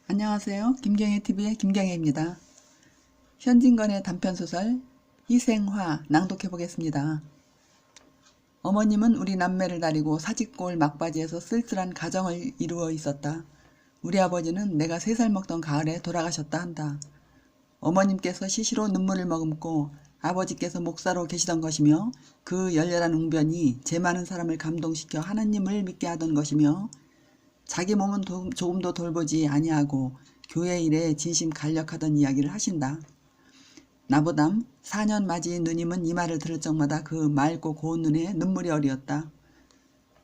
안녕하세요. 김경애TV의 김경애입니다. 현진건의 단편소설 희생화 낭독해 보겠습니다. 어머님은 우리 남매를 다리고 사직골 막바지에서 쓸쓸한 가정을 이루어 있었다. 우리 아버지는 내가 3살 먹던 가을에 돌아가셨다 한다. 어머님께서 시시로 눈물을 머금고 아버지께서 목사로 계시던 것이며 그 열렬한 웅변이 제 많은 사람을 감동시켜 하나님을 믿게 하던 것이며 자기 몸은 조금도 돌보지 아니하고 교회 일에 진심 간력하던 이야기를 하신다. 나보담 4년 맞이 누님은 이 말을 들을 적마다 그 맑고 고운 눈에 눈물이 어리었다.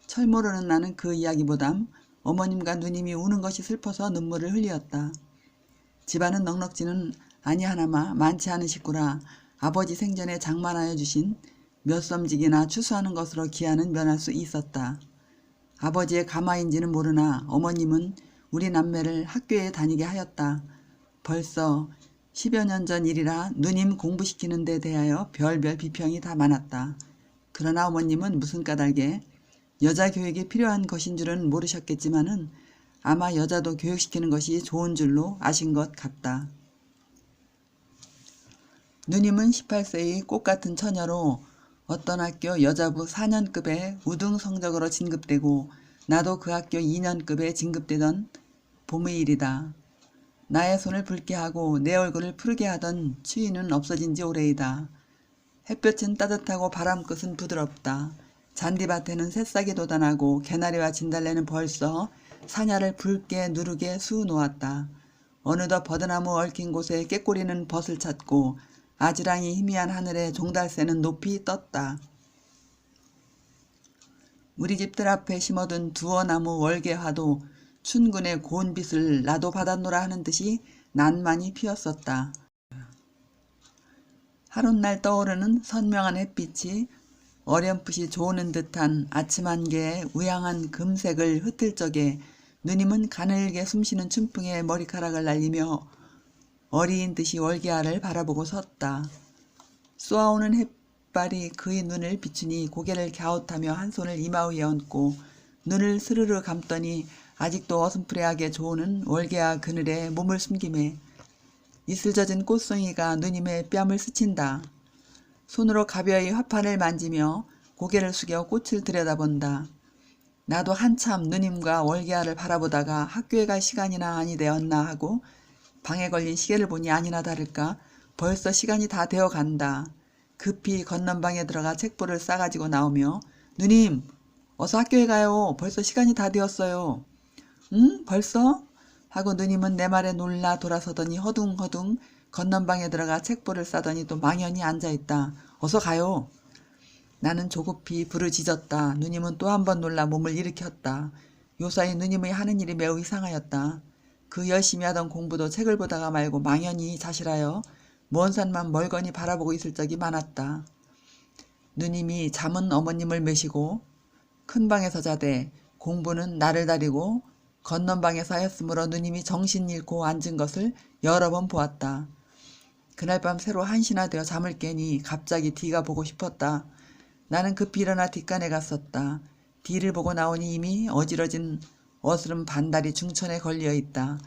철 모르는 나는 그 이야기보담 어머님과 누님이 우는 것이 슬퍼서 눈물을 흘리었다. 집안은 넉넉지는 아니하나마 많지 않은 식구라 아버지 생전에 장만하여 주신 몇 섬지기나 추수하는 것으로 기한은 면할 수 있었다. 아버지의 가마인지는 모르나 어머님은 우리 남매를 학교에 다니게 하였다. 벌써 10여 년 전 일이라 누님 공부시키는 데 대하여 별별 비평이 다 많았다. 그러나 어머님은 무슨 까닭에 여자 교육이 필요한 것인 줄은 모르셨겠지만은 아마 여자도 교육시키는 것이 좋은 줄로 아신 것 같다. 누님은 18세의 꽃같은 처녀로 어떤 학교 여자부 4년급에 우등 성적으로 진급되고 나도 그 학교 2년급에 진급되던 봄의 일이다. 나의 손을 붉게 하고 내 얼굴을 푸르게 하던 추위는 없어진 지 오래이다. 햇볕은 따뜻하고 바람끝은 부드럽다. 잔디밭에는 새싹이 돋아나고 개나리와 진달래는 벌써 사냐를 붉게 누르게 수놓았다. 어느덧 버드나무 얽힌 곳에 꾀꼬리는 벗을 찾고 아지랑이 희미한 하늘에 종달새는 높이 떴다. 우리 집들 앞에 심어둔 두어나무 월계화도 춘군의 고운 빛을 나도 받았노라 하는 듯이 난만이 피었었다. 하룻날 떠오르는 선명한 햇빛이 어렴풋이 조는 듯한 아침 안개에 우양한 금색을 흩을 적에 누님은 가늘게 숨쉬는 춘풍에 머리카락을 날리며 어리인 듯이 월계화를 바라보고 섰다. 쏘아오는 햇발이 그의 눈을 비추니 고개를 갸웃하며 한 손을 이마 위에 얹고 눈을 스르르 감더니 아직도 어슴푸레하게 조는 월계화 그늘에 몸을 숨기매 이슬 젖은 꽃송이가 누님의 뺨을 스친다. 손으로 가벼이 화판을 만지며 고개를 숙여 꽃을 들여다본다. 나도 한참 누님과 월계화를 바라보다가 학교에 갈 시간이나 아니 되었나 하고 방에 걸린 시계를 보니 아니나 다를까 벌써 시간이 다 되어 간다. 급히 건넌방에 들어가 책보를 싸가지고 나오며 누님 어서 학교에 가요. 벌써 시간이 다 되었어요. 응? 벌써? 하고 누님은 내 말에 놀라 돌아서더니 허둥허둥 건넌방에 들어가 책보를 싸더니 또 망연히 앉아있다. 어서 가요. 나는 조급히 부르짖었다. 누님은 또 한 번 놀라 몸을 일으켰다. 요사이 누님의 하는 일이 매우 이상하였다. 그 열심히 하던 공부도 책을 보다가 말고 망연히 자실하여 먼 산만 멀거니 바라보고 있을 적이 많았다. 누님이 잠은 어머님을 메시고 큰 방에서 자되 공부는 나를 다리고 건넌방에서 하였으므로 누님이 정신 잃고 앉은 것을 여러 번 보았다. 그날 밤 새로 한시나 되어 잠을 깨니 갑자기 뒤가 보고 싶었다. 나는 급히 일어나 뒷간에 갔었다. 뒤를 보고 나오니 이미 어지러진 어스름 반달이 중천에 걸려 있다.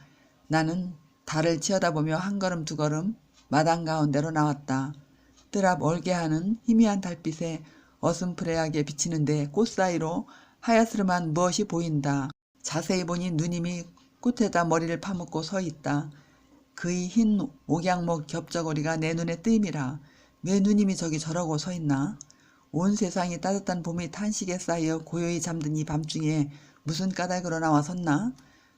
나는 달을 치어다보며 한 걸음 두 걸음 마당 가운데로 나왔다. 뜰 앞 월계화는 희미한 달빛에 어슴푸레하게 비치는데 꽃 사이로 하야스름한 무엇이 보인다. 자세히 보니 누님이 꽃에다 머리를 파묻고 서 있다. 그의 흰 옥양목 겹저고리가 내 눈에 띄미라. 왜 누님이 저기 저러고 서 있나? 온 세상이 따뜻한 봄이 탄식에 쌓여 고요히 잠든 이 밤중에 무슨 까닭으로 나와 섰나?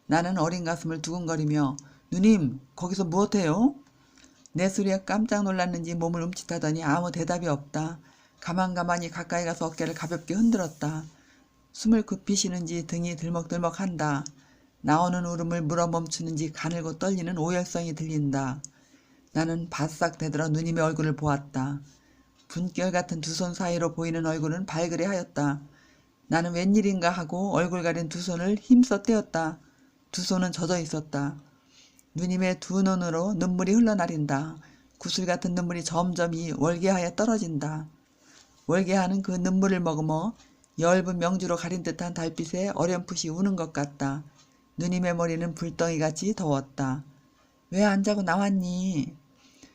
나는 어린 가슴을 두근거리며 누님 거기서 무엇해요? 내 소리에 깜짝 놀랐는지 몸을 움찔하더니 아무 대답이 없다. 가만가만히 가까이 가서 어깨를 가볍게 흔들었다. 숨을 급히 쉬는지 등이 들먹들먹한다. 나오는 울음을 물어 멈추는지 가늘고 떨리는 오열성이 들린다. 나는 바싹 대들어 누님의 얼굴을 보았다. 분결 같은 두 손 사이로 보이는 얼굴은 발그레 하였다. 나는 웬일인가 하고 얼굴 가린 두 손을 힘써 떼었다. 두 손은 젖어 있었다. 누님의 두 눈으로 눈물이 흘러내린다. 구슬 같은 눈물이 점점 이 월계화에 떨어진다. 월계화는 그 눈물을 머금어 엷은 명주로 가린 듯한 달빛에 어렴풋이 우는 것 같다. 누님의 머리는 불덩이같이 더웠다. 왜 안 자고 나왔니?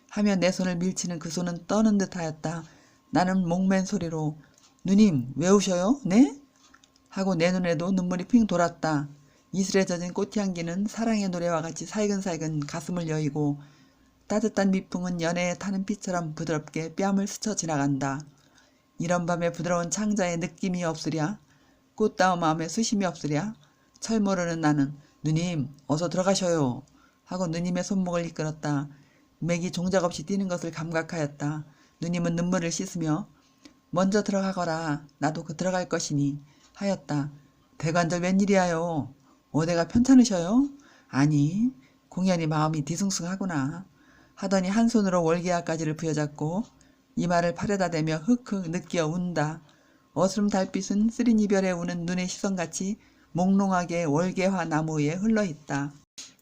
하며 내 손을 밀치는 그 손은 떠는 듯하였다. 나는 목맨 소리로 누님 왜 우셔요? 네? 하고 내 눈에도 눈물이 핑 돌았다. 이슬에 젖은 꽃향기는 사랑의 노래와 같이 살근살근 가슴을 여의고 따뜻한 미풍은 연애에 타는 빛처럼 부드럽게 뺨을 스쳐 지나간다. 이런 밤에 부드러운 창자에 느낌이 없으랴? 꽃다운 마음에 수심이 없으랴? 철 모르는 나는 누님 어서 들어가셔요 하고 누님의 손목을 이끌었다. 맥이 종작없이 뛰는 것을 감각하였다. 누님은 눈물을 씻으며 먼저 들어가거라 나도 들어갈 것이니 하였다. 대관절 웬일이야요? 어디가 편찮으셔요? 아니 공연히 마음이 뒤숭숭하구나 하더니 한 손으로 월계화까지를 부여잡고 이마를 팔에다 대며 흑흑 느끼어 운다. 어스름 달빛은 쓰린 이별에 우는 눈의 시선같이 몽롱하게 월계화 나무 위에 흘러있다.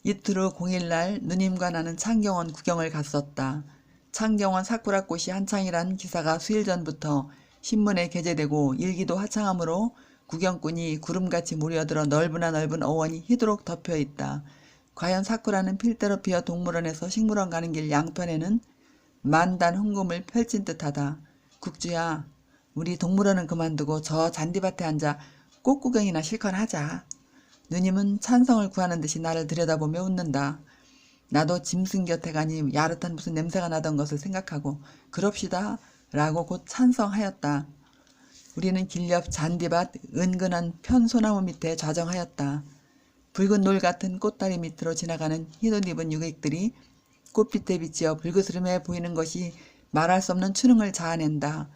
이틀 후 공일날 누님과 나는 창경원 구경을 갔었다. 창경원 사쿠라꽃이 한창이란 기사가 수일 전부터 신문에 게재되고 일기도 화창하므로 구경꾼이 구름같이 몰려들어 넓으나 넓은 어원이 희도록 덮여있다. 과연 사쿠라는 필대로 피어 동물원에서 식물원 가는 길 양편에는 만단 흥금을 펼친 듯하다. 국주야, 우리 동물원은 그만두고 저 잔디밭에 앉아 꽃구경이나 실컷 하자. 누님은 찬성을 구하는 듯이 나를 들여다보며 웃는다. 나도 짐승 곁에 가니 야릇한 무슨 냄새가 나던 것을 생각하고 그럽시다 라고 곧 찬성하였다. 우리는 길 옆 잔디밭 은근한 편소나무 밑에 좌정하였다. 붉은 놀 같은 꽃다리 밑으로 지나가는 흰옷 입은 유객들이 꽃빛에 비치어 불그스름해 보이는 것이 말할 수 없는 추능을 자아낸다.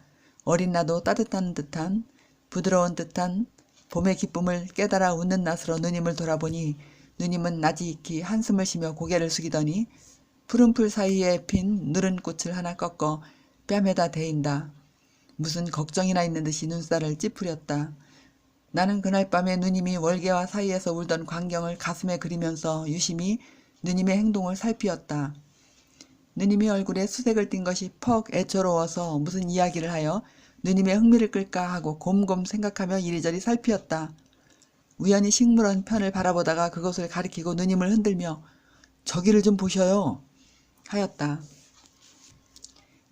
어린 나도 따뜻한 듯한 부드러운 듯한 봄의 기쁨을 깨달아 웃는 낯으로 누님을 돌아보니 누님은 나지익히 한숨을 쉬며 고개를 숙이더니 푸른 풀 사이에 핀 누른 꽃을 하나 꺾어 뺨에다 대인다. 무슨 걱정이나 있는 듯이 눈살을 찌푸렸다. 나는 그날 밤에 누님이 월계와 사이에서 울던 광경을 가슴에 그리면서 유심히 누님의 행동을 살피었다. 누님이 얼굴에 수색을 띤 것이 퍽 애처로워서 무슨 이야기를 하여 누님의 흥미를 끌까 하고 곰곰 생각하며 이리저리 살피었다. 우연히 식물원 편을 바라보다가 그것을 가리키고 누님을 흔들며 저기를 좀 보셔요 하였다.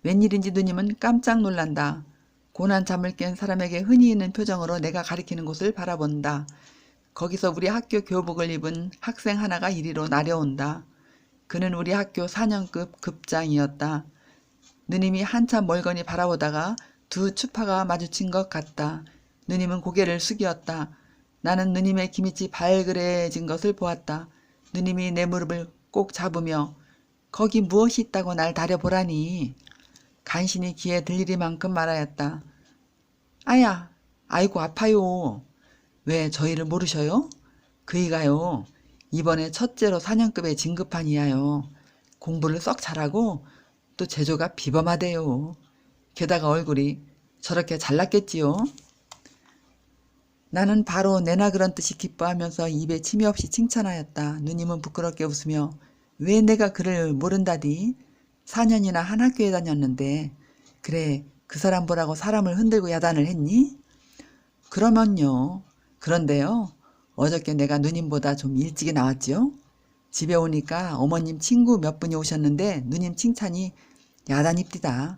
웬일인지 누님은 깜짝 놀란다. 고난 잠을 깬 사람에게 흔히 있는 표정으로 내가 가리키는 곳을 바라본다. 거기서 우리 학교 교복을 입은 학생 하나가 이리로 나려온다. 그는 우리 학교 4년급 급장이었다. 누님이 한참 멀거니 바라보다가 두 추파가 마주친 것 같다. 누님은 고개를 숙이었다. 나는 누님의 기미치 발그레진 것을 보았다. 누님이 내 무릎을 꼭 잡으며 거기 무엇이 있다고 날 다려보라니 간신히 귀에 들리리만큼 말하였다. 아야, 아이고 아파요. 왜 저희를 모르셔요? 그이가요. 이번에 첫째로 4년급에 진급한 이야요. 공부를 썩 잘하고 또 재주가 비범하대요. 게다가 얼굴이 저렇게 잘났겠지요. 나는 바로 내나 그런 뜻이 기뻐하면서 입에 침이 없이 칭찬하였다. 누님은 부끄럽게 웃으며 왜 내가 그를 모른다디? 4년이나 한 학교에 다녔는데 그래 그 사람 보라고 사람을 흔들고 야단을 했니? 그러면요. 그런데요. 어저께 내가 누님보다 좀 일찍이 나왔지요. 집에 오니까 어머님 친구 몇 분이 오셨는데 누님 칭찬이 야단입디다.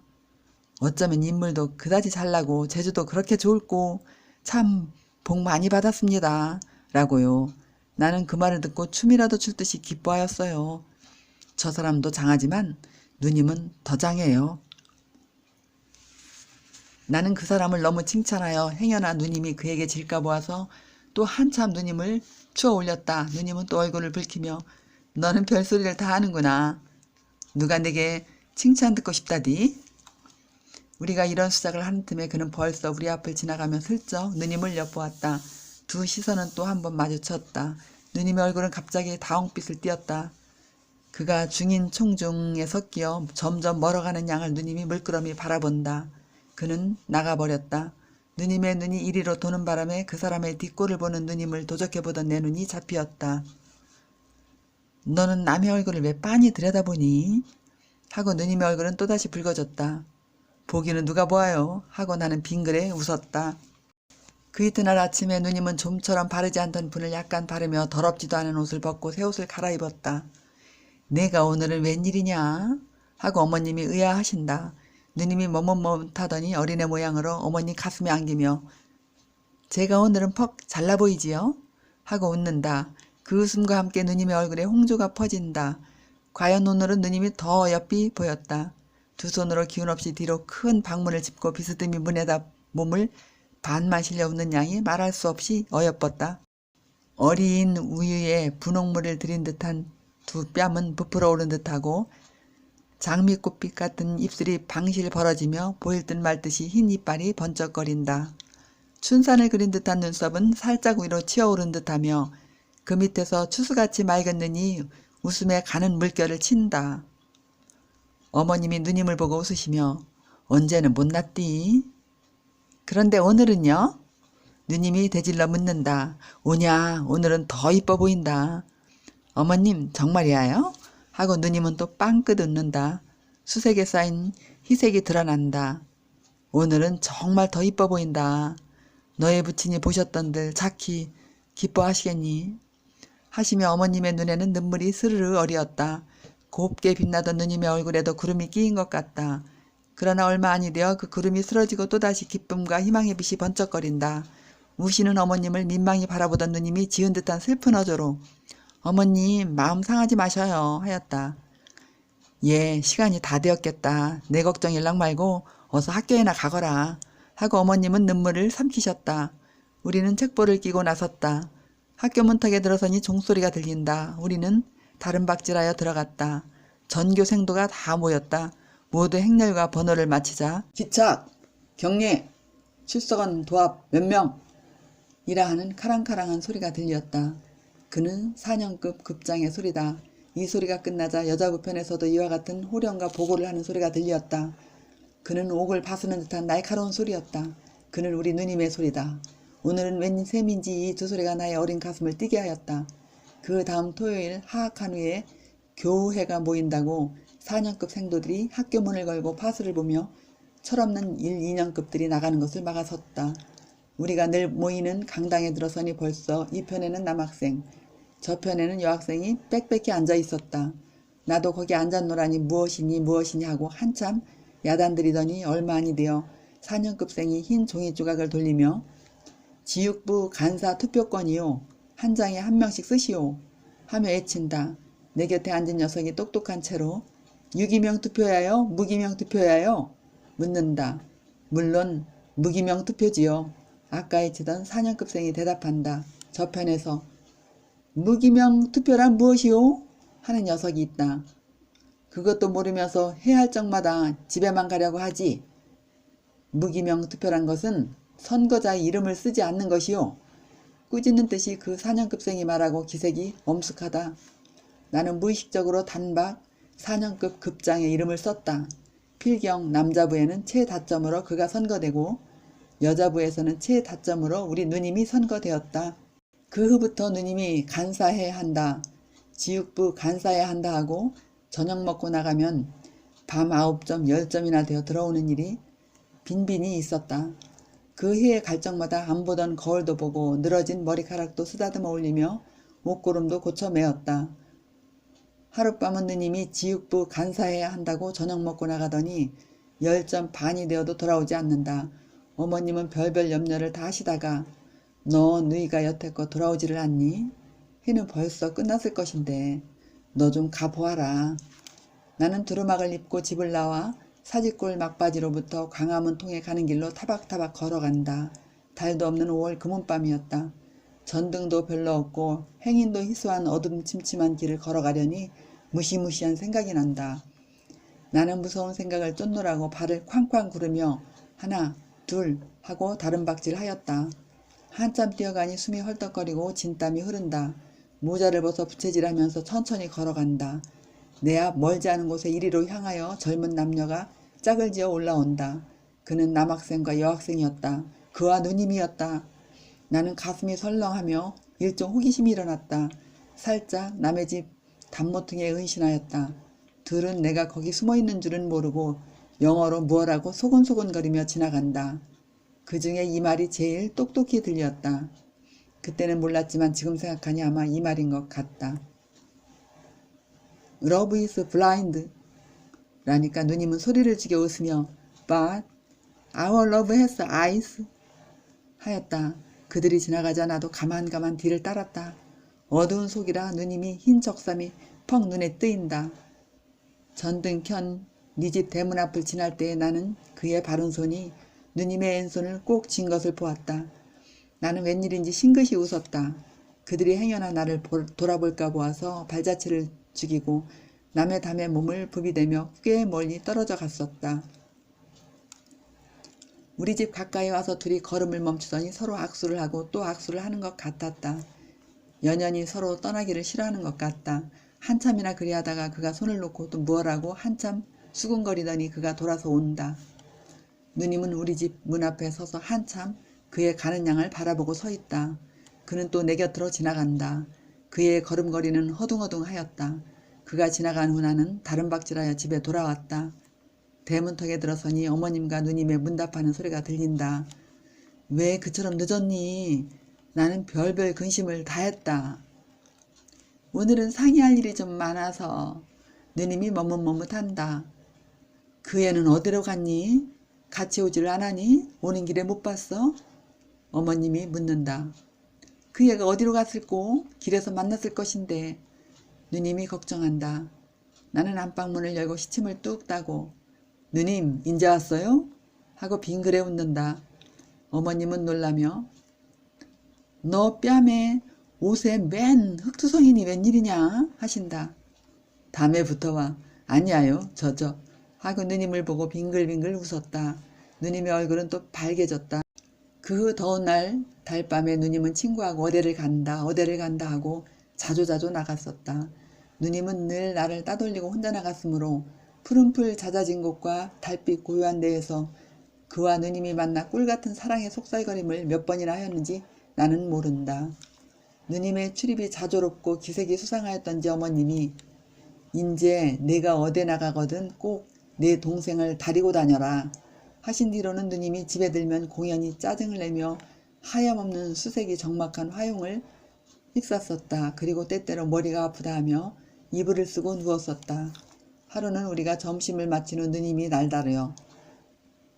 어쩌면 인물도 그다지 잘나고 재주도 그렇게 좋을꼬 참 복 많이 받았습니다. 라고요. 나는 그 말을 듣고 춤이라도 출 듯이 기뻐하였어요. 저 사람도 장하지만 누님은 더 장해요. 나는 그 사람을 너무 칭찬하여 행여나 누님이 그에게 질까 보아서 또 한참 누님을 추어 올렸다. 누님은 또 얼굴을 붉히며 너는 별소리를 다 하는구나. 누가 내게 칭찬 듣고 싶다디? 우리가 이런 수작을 하는 틈에 그는 벌써 우리 앞을 지나가며 슬쩍 누님을 엿보았다. 두 시선은 또 한 번 마주쳤다. 누님의 얼굴은 갑자기 다홍빛을 띠었다. 그가 중인 총중에 섞여 점점 멀어가는 양을 누님이 물끄러미 바라본다. 그는 나가버렸다. 누님의 눈이 이리로 도는 바람에 그 사람의 뒷골을 보는 누님을 도적해보던 내 눈이 잡히었다. 너는 남의 얼굴을 왜 빤히 들여다보니? 하고 누님의 얼굴은 또다시 붉어졌다. 보기는 누가 보아요? 하고 나는 빙그레 웃었다. 그 이튿날 아침에 누님은 좀처럼 바르지 않던 분을 약간 바르며 더럽지도 않은 옷을 벗고 새 옷을 갈아입었다. 내가 오늘은 웬일이냐? 하고 어머님이 의아하신다. 누님이 머뭇머뭇하더니 어린애 모양으로 어머니 가슴에 안기며 제가 오늘은 퍽 잘나 보이지요? 하고 웃는다. 그 웃음과 함께 누님의 얼굴에 홍조가 퍼진다. 과연 오늘은 누님이 더 어여삐 보였다. 두 손으로 기운 없이 뒤로 큰 방문을 짚고 비스듬히 문에다 몸을 반만 실려 웃는 양이 말할 수 없이 어여뻤다. 어린 우유에 분홍물을 들인 듯한 두 뺨은 부풀어 오른 듯하고 장미꽃빛 같은 입술이 방실 벌어지며 보일 듯 말 듯이 흰 이빨이 번쩍거린다. 춘산을 그린 듯한 눈썹은 살짝 위로 치어오른 듯하며 그 밑에서 추수같이 맑은 눈이 웃음에 가는 물결을 친다. 어머님이 누님을 보고 웃으시며 언제는 못났디? 그런데 오늘은요? 누님이 대질러 묻는다. 오냐 오늘은 더 이뻐 보인다. 어머님 정말이야요? 하고 누님은 또 빵긋 웃는다. 수색에 쌓인 희색이 드러난다. 오늘은 정말 더 이뻐 보인다. 너의 부친이 보셨던들 자키 기뻐하시겠니? 하시며 어머님의 눈에는 눈물이 스르르 어리었다. 곱게 빛나던 누님의 얼굴에도 구름이 끼인 것 같다. 그러나 얼마 아니 되어 그 구름이 쓰러지고 또다시 기쁨과 희망의 빛이 번쩍거린다. 우시는 어머님을 민망히 바라보던 누님이 지은 듯한 슬픈 어조로 어머님 마음 상하지 마셔요 하였다. 예 시간이 다 되었겠다. 내 걱정 일랑 말고 어서 학교에나 가거라 하고 어머님은 눈물을 삼키셨다. 우리는 책보를 끼고 나섰다. 학교 문턱에 들어서니 종소리가 들린다. 우리는 다른 박질하여 들어갔다. 전교생도가 다 모였다. 모두 행렬과 번호를 마치자 기착, 경례, 출석원 도합 몇 명? 이라 하는 카랑카랑한 소리가 들렸다. 그는 4년급 급장의 소리다. 이 소리가 끝나자 여자부 편에서도 이와 같은 호령과 보고를 하는 소리가 들렸다. 그는 옥을 바스는 듯한 날카로운 소리였다. 그는 우리 누님의 소리다. 오늘은 웬 셈인지 이 두 소리가 나의 어린 가슴을 뛰게 하였다. 그 다음 토요일 하악한 후에 교우회가 모인다고 4년급 생도들이 학교 문을 걸고 파스를 보며 철없는 1, 2년급들이 나가는 것을 막아섰다. 우리가 늘 모이는 강당에 들어서니 벌써 이 편에는 남학생, 저 편에는 여학생이 빽빽히 앉아 있었다. 나도 거기 앉았노라니 무엇이니 하고 한참 야단들이더니 얼마 아니 되어 4년급생이 흰 종이 조각을 돌리며 지육부 간사 투표권이요. 한 장에 한 명씩 쓰시오. 하며 애친다. 내 곁에 앉은 녀석이 똑똑한 채로 유기명 투표야요? 무기명 투표야요? 묻는다. 물론 무기명 투표지요. 아까 애치던 4년급생이 대답한다. 저편에서 무기명 투표란 무엇이오? 하는 녀석이 있다. 그것도 모르면서 해할 적마다 집에만 가려고 하지. 무기명 투표란 것은 선거자의 이름을 쓰지 않는 것이요. 꾸짖는 듯이 그 4년급생이 말하고 기색이 엄숙하다. 나는 무의식적으로 단박 4년급 급장의 이름을 썼다. 필경 남자부에는 최다점으로 그가 선거되고 여자부에서는 최다점으로 우리 누님이 선거되었다. 그 후부터 누님이 간사해야 한다. 지육부 간사해야 한다 하고 저녁 먹고 나가면 밤 9점 10점이나 되어 들어오는 일이 빈빈히 있었다. 그 해에 갈 적마다 안 보던 거울도 보고 늘어진 머리카락도 쓰다듬어 올리며 옷고름도 고쳐 매었다. 하룻밤은 누님이 지육부 간사해야 한다고 저녁 먹고 나가더니 10점 반이 되어도 돌아오지 않는다. 어머님은 별별 염려를 다 하시다가 너 너희가 여태껏 돌아오지를 않니? 해는 벌써 끝났을 것인데 너 좀 가보아라. 나는 두루마기를 입고 집을 나와 사직골 막바지로부터 광화문 통해 가는 길로 타박타박 걸어간다. 달도 없는 5월 금은밤이었다. 전등도 별로 없고 행인도 희소한 어둠침침한 길을 걸어가려니 무시무시한 생각이 난다. 나는 무서운 생각을 쫓노라고 발을 쾅쾅 구르며 하나 둘 하고 다른 박질하였다. 한참 뛰어가니 숨이 헐떡거리고 진땀이 흐른다. 모자를 벗어 부채질하면서 천천히 걸어간다. 내 앞 멀지 않은 곳에 이리로 향하여 젊은 남녀가 짝을 지어 올라온다. 그는 남학생과 여학생이었다. 그와 누님이었다. 나는 가슴이 설렁하며 일종 호기심이 일어났다. 살짝 남의 집 단모퉁이에 은신하였다. 둘은 내가 거기 숨어있는 줄은 모르고 영어로 무엇라고 소곤소곤거리며 지나간다. 그 중에 이 말이 제일 똑똑히 들렸다. 그때는 몰랐지만 지금 생각하니 아마 이 말인 것 같다. Love is blind 라니까 누님은 소리를 지겨 웃으며 But our love has eyes 하였다. 그들이 지나가자 나도 가만가만 뒤를 따랐다. 어두운 속이라 누님이 흰 적삼이 퍽 눈에 뜨인다. 전등 켠 네 집 대문 앞을 지날 때에 나는 그의 바른 손이 누님의 왼손을 꼭 쥔 것을 보았다. 나는 웬일인지 싱긋이 웃었다. 그들이 행여나 나를 돌아볼까 보아서 발자취를 죽이고 남의 담에 몸을 부비대며 꽤 멀리 떨어져 갔었다. 우리 집 가까이 와서 둘이 걸음을 멈추더니 서로 악수를 하고 또 악수를 하는 것 같았다. 연연히 서로 떠나기를 싫어하는 것 같다. 한참이나 그리하다가 그가 손을 놓고 또 무엇라고 한참 수군거리더니 그가 돌아서 온다. 누님은 우리 집 문 앞에 서서 한참 그의 가는 양을 바라보고 서 있다. 그는 또 내 곁으로 지나간다. 그의 걸음걸이는 허둥허둥하였다. 그가 지나간 후 나는 다른 박질하여 집에 돌아왔다. 대문턱에 들어서니 어머님과 누님의 문답하는 소리가 들린다. 왜 그처럼 늦었니? 나는 별별 근심을 다 했다. 오늘은 상의할 일이 좀 많아서. 누님이 머뭇머뭇한다. 그 애는 어디로 갔니? 같이 오지를 않았니? 오는 길에 못 봤어? 어머님이 묻는다. 그 애가 어디로 갔을꼬? 길에서 만났을 것인데. 누님이 걱정한다. 나는 안방문을 열고 시침을 뚝 따고 누님 인제 왔어요? 하고 빙그레 웃는다. 어머님은 놀라며 너 뺨에 옷에 맨 흑투성이니 웬일이냐 하신다. 담에 붙어와. 아니야요 저저 하고 누님을 보고 빙글빙글 웃었다. 누님의 얼굴은 또 밝아졌다. 그 더운 날 달밤에 누님은 친구하고 어디를 간다 하고 자주자주 나갔었다. 누님은 늘 나를 따돌리고 혼자 나갔으므로 푸른 풀 잦아진 곳과 달빛 고요한 데에서 그와 누님이 만나 꿀같은 사랑의 속살거림을 몇 번이나 하였는지 나는 모른다. 누님의 출입이 자조롭고 기색이 수상하였던지 어머님이 인제 내가 어디 나가거든 꼭 내 동생을 다리고 다녀라 하신 뒤로는 누님이 집에 들면 공연히 짜증을 내며 하염없는 수색이 적막한 화용을 휩쌌었다. 그리고 때때로 머리가 아프다 하며 이불을 쓰고 누웠었다. 하루는 우리가 점심을 마친 후 누님이 날다르여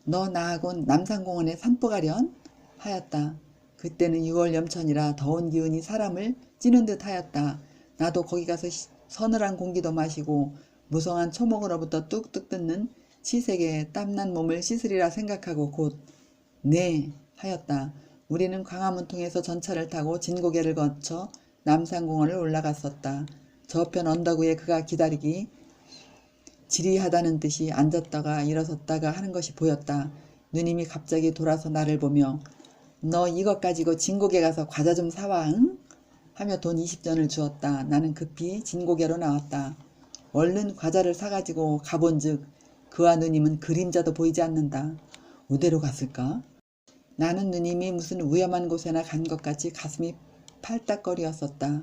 너 나하고 남산공원에 산보 가련? 하였다. 그때는 6월 염천이라 더운 기운이 사람을 찌는 듯 하였다. 나도 거기 가서 서늘한 공기도 마시고 무성한 초목으로부터 뚝뚝 뜯는 치색에 땀난 몸을 씻으리라 생각하고 곧 네 하였다. 우리는 광화문 통해서 전차를 타고 진고개를 거쳐 남산공원을 올라갔었다. 저편 언덕 위에 그가 기다리기 지리하다는 듯이 앉았다가 일어섰다가 하는 것이 보였다. 누님이 갑자기 돌아서 나를 보며 너 이것 가지고 진고개 가서 과자 좀 사와 응? 하며 돈 20전을 주었다. 나는 급히 진고개로 나왔다. 얼른 과자를 사가지고 가본즉 그와 누님은 그림자도 보이지 않는다. 어디로 갔을까? 나는 누님이 무슨 위험한 곳에나 간 것 같이 가슴이 팔딱거리었었다.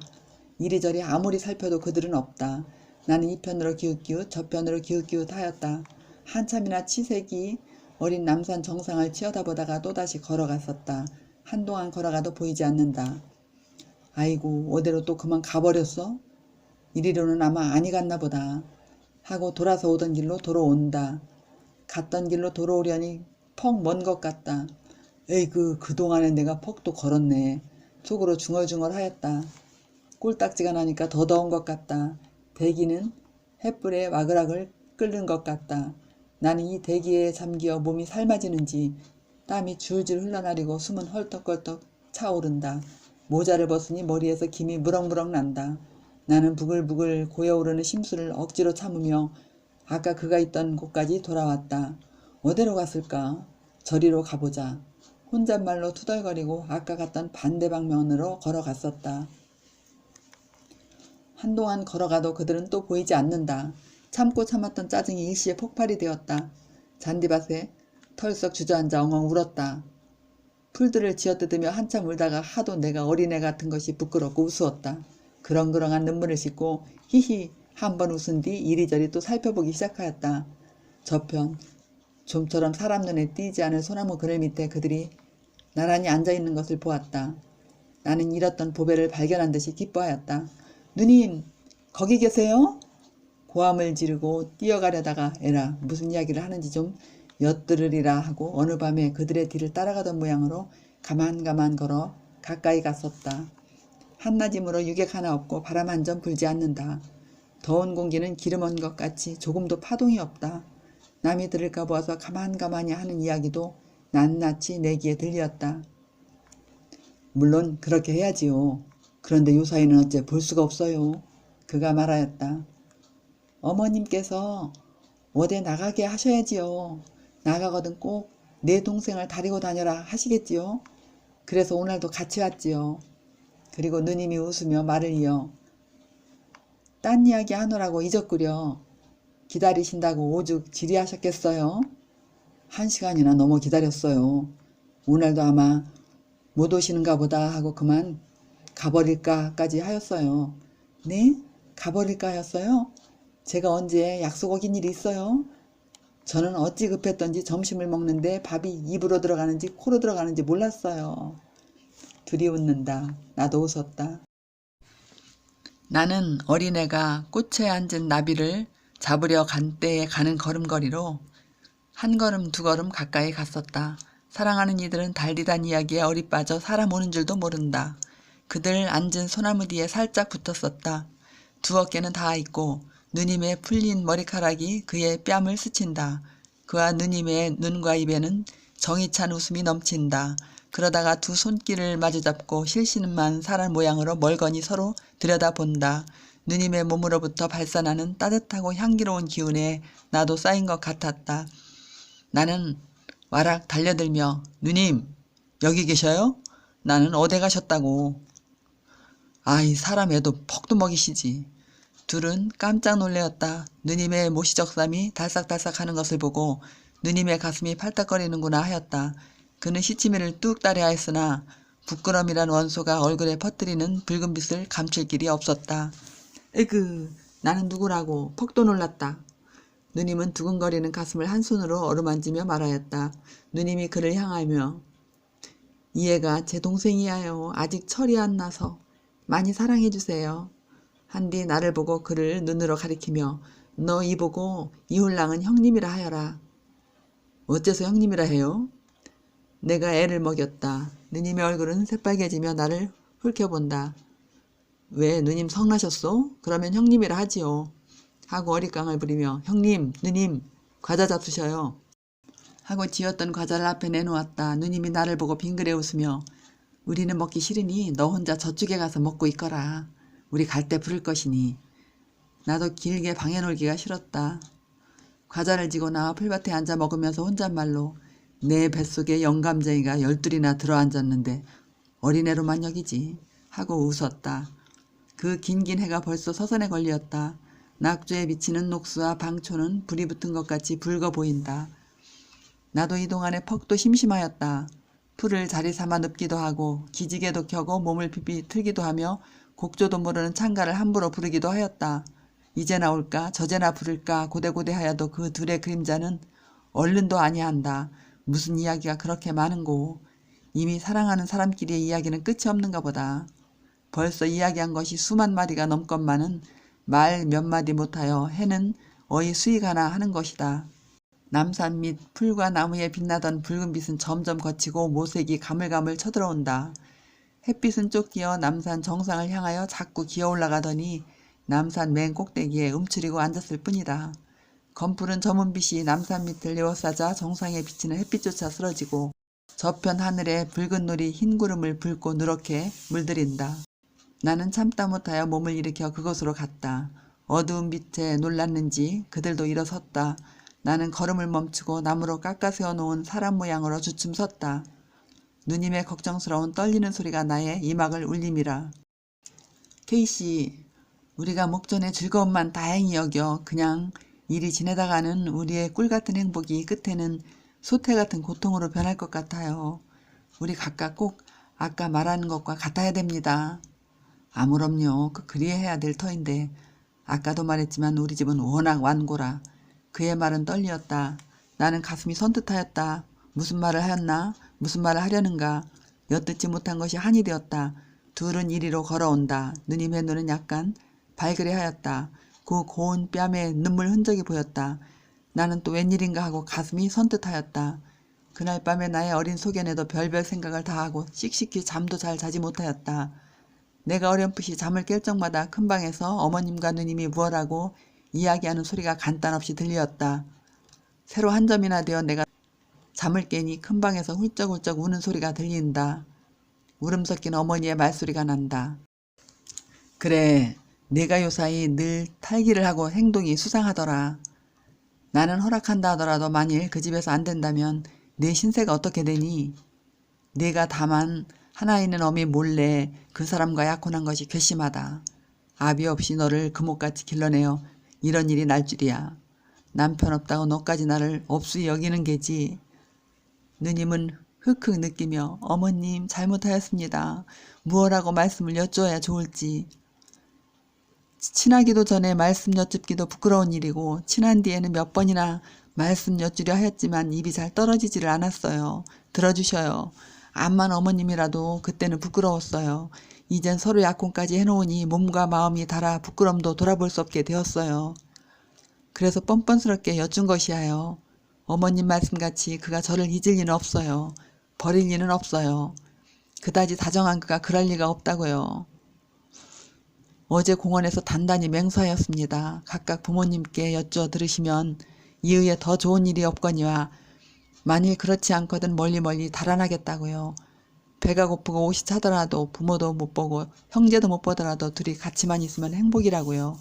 이리저리 아무리 살펴도 그들은 없다. 나는 이편으로 기웃기웃 저편으로 기웃기웃 하였다. 한참이나 치색이 어린 남산 정상을 치어다보다가 또다시 걸어갔었다. 한동안 걸어가도 보이지 않는다. 아이고 어디로 또 그만 가버렸어? 이리로는 아마 아니 갔나 보다 하고 돌아서 오던 길로 돌아온다. 갔던 길로 돌아오려니 퍽 먼 것 같다. 에이그 그동안에 내가 퍽도 걸었네. 속으로 중얼중얼 하였다. 꼴딱지가 나니까 더 더운 것 같다. 대기는 햇불에 와글와글 끓는 것 같다. 나는 이 대기에 잠기어 몸이 삶아지는지 땀이 줄줄 흘러내리고 숨은 헐떡헐떡 차오른다. 모자를 벗으니 머리에서 김이 무럭무럭 난다. 나는 부글부글 고여오르는 심술을 억지로 참으며 아까 그가 있던 곳까지 돌아왔다. 어디로 갔을까? 저리로 가보자. 혼잣말로 투덜거리고 아까 갔던 반대 방면으로 걸어갔었다. 한동안 걸어가도 그들은 또 보이지 않는다. 참고 참았던 짜증이 일시에 폭발이 되었다. 잔디밭에 털썩 주저앉아 엉엉 울었다. 풀들을 쥐어뜯으며 한참 울다가 하도 내가 어린애 같은 것이 부끄럽고 우스웠다. 그렁그렁한 눈물을 씻고 히히 한번 웃은 뒤 이리저리 또 살펴보기 시작하였다. 저편 좀처럼 사람 눈에 띄지 않을 소나무 그늘 밑에 그들이 나란히 앉아있는 것을 보았다. 나는 잃었던 보배를 발견한 듯이 기뻐하였다. 누님, 거기 계세요? 고함을 지르고 뛰어가려다가 에라 무슨 이야기를 하는지 좀 엿들으리라 하고 어느 밤에 그들의 뒤를 따라가던 모양으로 가만 걸어 가까이 갔었다. 한낮이므로 유격 하나 없고 바람 한 점 불지 않는다. 더운 공기는 기름 온 것 같이 조금도 파동이 없다. 남이 들을까 보아서 가만히 하는 이야기도 낱낱이 내 귀에 들렸다. 물론 그렇게 해야지요. 그런데 요사이는 어째 볼 수가 없어요. 그가 말하였다. 어머님께서 어디 나가게 하셔야지요. 나가거든 꼭 내 동생을 데리고 다녀라 하시겠지요. 그래서 오늘도 같이 왔지요. 그리고 누님이 웃으며 말을 이어 딴 이야기 하느라고 잊었구려. 기다리신다고 오죽 지리하셨겠어요? 1시간이나 넘어 기다렸어요. 오늘도 아마 못 오시는가 보다 하고 그만 가버릴까까지 하였어요. 네? 가버릴까 하였어요? 제가 언제 약속 어긴 일이 있어요? 저는 어찌 급했던지 점심을 먹는데 밥이 입으로 들어가는지 코로 들어가는지 몰랐어요. 둘이 웃는다. 나도 웃었다. 나는 어린애가 꽃에 앉은 나비를 잡으려 간 때에 가는 걸음걸이로 한 걸음 두 걸음 가까이 갔었다. 사랑하는 이들은 달디단 이야기에 얼이 빠져 사람 오는 줄도 모른다. 그들 앉은 소나무 뒤에 살짝 붙었었다. 두 어깨는 닿아 있고 누님의 풀린 머리카락이 그의 뺨을 스친다. 그와 누님의 눈과 입에는 정이 찬 웃음이 넘친다. 그러다가 두 손길을 마주잡고 실신만 사람 모양으로 멀거니 서로 들여다본다. 누님의 몸으로부터 발산하는 따뜻하고 향기로운 기운에 나도 쌓인 것 같았다. 나는 와락 달려들며 누님 여기 계셔요? 나는 어디 가셨다고. 아이 사람 애도 퍽도 먹이시지. 둘은 깜짝 놀래었다. 누님의 모시적삼이 달싹달싹 하는 것을 보고 누님의 가슴이 팔딱거리는구나 하였다. 그는 시치미를 뚝 따려 하였으나 부끄럼이란 원소가 얼굴에 퍼뜨리는 붉은 빛을 감출 길이 없었다. 에그 나는 누구라고 퍽도 놀랐다. 누님은 두근거리는 가슴을 한 손으로 어루만지며 말하였다. 누님이 그를 향하며 이 애가 제 동생이야요. 아직 철이 안 나서 많이 사랑해 주세요. 한뒤 나를 보고 그를 눈으로 가리키며 너 이보고 이홀랑은 형님이라 하여라. 어째서 형님이라 해요? 내가 애를 먹였다. 누님의 얼굴은 새빨개지며 나를 훑켜본다. 왜 누님 성나셨소? 그러면 형님이라 하지요. 하고 어릿강을 부리며 형님, 누님, 과자 잡수셔요. 하고 지었던 과자를 앞에 내놓았다. 누님이 나를 보고 빙그레 웃으며 우리는 먹기 싫으니 너 혼자 저쪽에 가서 먹고 있거라. 우리 갈 때 부를 것이니. 나도 길게 방에 놀기가 싫었다. 과자를 지고 나와 풀밭에 앉아 먹으면서 혼잣말로 내 뱃속에 영감쟁이가 12이나 들어앉았는데 어린애로만 여기지 하고 웃었다. 그 긴긴 해가 벌써 서선에 걸렸다. 낙조에 비치는 녹수와 방초는 불이 붙은 것 같이 붉어 보인다. 나도 이 동안에 퍽도 심심하였다. 풀을 자리 삼아 눕기도 하고 기지개도 켜고 몸을 비비 틀기도 하며 곡조도 모르는 찬가를 함부로 부르기도 하였다. 이제 나올까 저제나 부를까 고대고대하여도 그 둘의 그림자는 얼른도 아니한다. 무슨 이야기가 그렇게 많은고. 이미 사랑하는 사람끼리의 이야기는 끝이 없는가 보다. 벌써 이야기한 것이 수만 마디가 넘건만은 말 몇 마디 못하여 해는 어이 수익하나 하는 것이다. 남산 밑 풀과 나무에 빛나던 붉은 빛은 점점 거치고 모색이 가물가물 쳐들어온다. 햇빛은 쫓기어 남산 정상을 향하여 자꾸 기어올라가더니 남산 맨 꼭대기에 움츠리고 앉았을 뿐이다. 검푸른 저문 빛이 남산 밑을 에워싸자 정상에 비치는 햇빛조차 쓰러지고 저편 하늘에 붉은 놀이 흰 구름을 붉고 누렇게 물들인다. 나는 참다 못하여 몸을 일으켜 그곳으로 갔다. 어두운 빛에 놀랐는지 그들도 일어섰다. 나는 걸음을 멈추고 나무로 깎아 세워놓은 사람 모양으로 주춤 섰다. 누님의 걱정스러운 떨리는 소리가 나의 이막을 울림이라. 케이씨, 우리가 목전의 즐거움만 다행히 여겨 그냥 일이 지내다가는 우리의 꿀같은 행복이 끝에는 소태같은 고통으로 변할 것 같아요. 우리 각각 꼭 아까 말하는 것과 같아야 됩니다. 아무럼요. 그리해야 될 터인데 아까도 말했지만 우리 집은 워낙 완고라. 그의 말은 떨리었다. 나는 가슴이 선뜻하였다. 무슨 말을 하였나? 무슨 말을 하려는가? 엿듣지 못한 것이 한이 되었다. 둘은 이리로 걸어온다. 누님의 눈은 약간 발그레하였다. 그 고운 뺨에 눈물 흔적이 보였다. 나는 또 웬일인가 하고 가슴이 선뜻하였다. 그날 밤에 나의 어린 소견에도 별별 생각을 다하고 씩씩히 잠도 잘 자지 못하였다. 내가 어렴풋이 잠을 깰 적마다 큰 방에서 어머님과 누님이 무엇하고 이야기하는 소리가 간단없이 들렸다. 새로 한 점이나 되어 내가 잠을 깨니 큰 방에서 훌쩍훌쩍 우는 소리가 들린다. 울음 섞인 어머니의 말소리가 난다. 그래, 내가 요사이 늘 탈기를 하고 행동이 수상하더라. 나는 허락한다 하더라도 만일 그 집에서 안 된다면 내 신세가 어떻게 되니? 내가 다만 하나 있는 어미 몰래 그 사람과 약혼한 것이 괘씸하다. 아비 없이 너를 금옥같이 길러내어 이런 일이 날 줄이야. 남편 없다고 너까지 나를 없이 여기는 게지. 누님은 흑흑 느끼며 어머님 잘못하였습니다. 무엇라고 말씀을 여쭈어야 좋을지. 친하기도 전에 말씀 여쭙기도 부끄러운 일이고 친한 뒤에는 몇 번이나 말씀 여쭈려 하였지만 입이 잘 떨어지지를 않았어요. 들어주셔요. 암만 어머님이라도 그때는 부끄러웠어요. 이젠 서로 약혼까지 해놓으니 몸과 마음이 달아 부끄럼도 돌아볼 수 없게 되었어요. 그래서 뻔뻔스럽게 여쭌 것이야요. 어머님 말씀같이 그가 저를 잊을 리는 없어요. 버릴 리는 없어요. 그다지 다정한 그가 그럴 리가 없다고요. 어제 공원에서 단단히 맹세하였습니다. 각각 부모님께 여쭈어 들으시면 이후에 더 좋은 일이 없거니와 만일 그렇지 않거든 멀리 달아나겠다고요. 배가 고프고 옷이 차더라도 부모도 못 보고 형제도 못 보더라도 둘이 같이만 있으면 행복이라고요.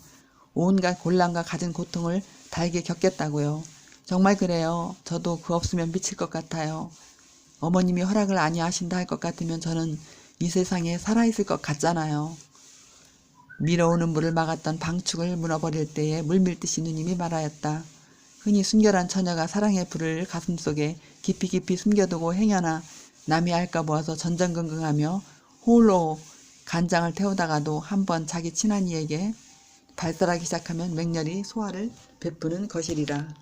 온갖 곤란과 갖은 고통을 달게 겪겠다고요. 정말 그래요. 저도 그 없으면 미칠 것 같아요. 어머님이 허락을 아니하신다 할 것 같으면 저는 이 세상에 살아있을 것 같잖아요. 밀어오는 물을 막았던 방축을 무너버릴 때에 물밀듯이 누님이 말하였다. 흔히 순결한 처녀가 사랑의 불을 가슴속에 깊이 숨겨두고 행여나 남이 알까 보아서 전전긍긍하며 홀로 간장을 태우다가도 한번 자기 친한 이에게 발설하기 시작하면 맹렬히 소화를 베푸는 것이리라.